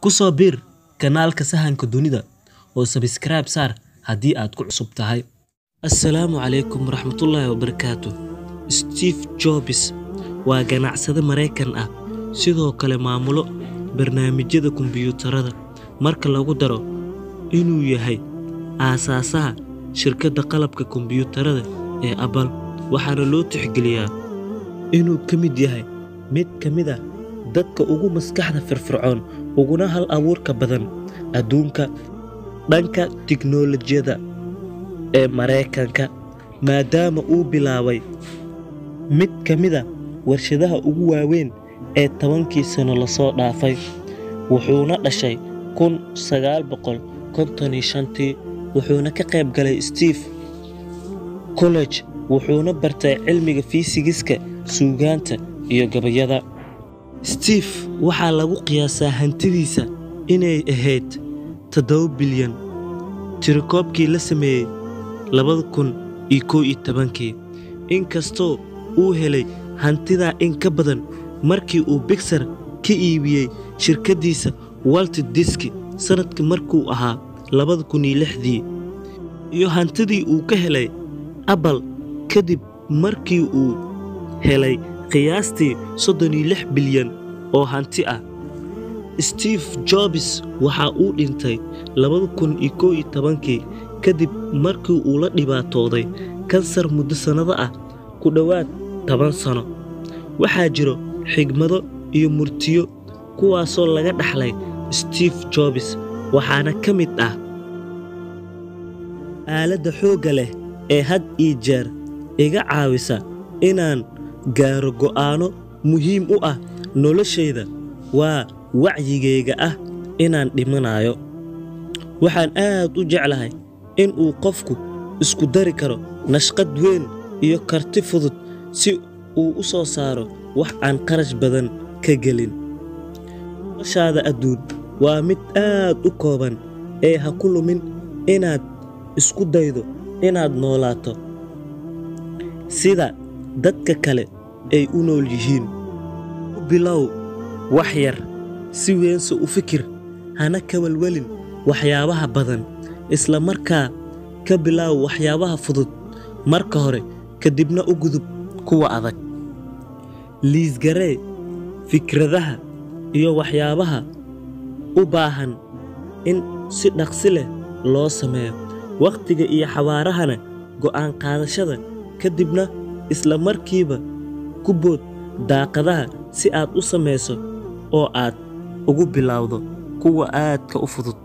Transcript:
ku soo bir kanaalka Sahanka Dunida oo subscribe saar haddii aad ku cusub tahay. Assalaamu calaykum waraxmatullaahi wabarakaatuh. Steve Jobs waa ganacsade Mareykan ah, sidoo kale maamulo barnaamijyada kombiyuutarada. Marka lagu daro inuu yahay aasaasaha shirkadda qalabka kombiyuutarada ee Apple, waxaana loo tixgeliyaa inuu ka mid yahay mid ka mid ah dadka ugu maskaxda firfircoon uguna hal abuurka badan adduunka dhanka tiknoolajiyada ee Mareykanka, maadaama uu bilaabay mid ka mid ah warshadaha ugu waaweyn ee 10kii sano la soo dhaafay. Wuxuuna dhashay 1955, wuxuuna ka qayb galay Steve College, wuxuuna bartay cilmiga fiisigiska, suugaanta iyo gabayada. Steve waxaa lagu qiyaasaa hantidiisa inay ahayd 7 bilyan tirakoobkii la sameeyay 2011, inkastoo uu helay hantida in ka badan markii uu Pixar ka iibiyey shirkadiisa Walt Disney sanadkii markuu ahaa 2006, iyo hantidii uu ka helay Apple kadib markii uu helay qiyaastii 36 bilyan oo hanti ah. Steve Jobs waxa uu dhintay 2011 kadib markii uu la dhibaatooday kansar muddo sanado ah ku dhowaad 10 sano. Waxaa jiro xigmado iyo murtiyo kuwaasoo laga dhaxlay Steve Jobs, waxaana ka mid ah aaladda xoogga leh ee had iyo jeer iga caawisa inaan gaaro go'aano muhiim u ah noloshayda waa wacyigayga ah inaan dhimanayo. Waxaan aad u jeclahay in uu qofku isku dari karo nashqad weyn iyo karti fudud si uu u soo saaro wax aan qarash badan ka gelin. Noloshaada adduun waa mid aad u kooban ee ha ku lumin inaad isku daydo inaad noolaato sida dadka kale ay u nool yihiin. U bilow wax yar, si weynse u fikir, hana ka walwalin waxyaabaha badan, isla markaa ka bilow waxyaabaha fudud marka hore, kadibna u gudub kuwa adag. Liisgaree fikradaha iyo waxyaabaha u baahan in si dhaqsi leh loo sameeyo, waqtiga iyo xawaarahana go'aan qaadashada, kadibna isla markiiba ku bood daaqadaha si aad u samayso oo aad ugu bilowdo kuwa aadka u fudud.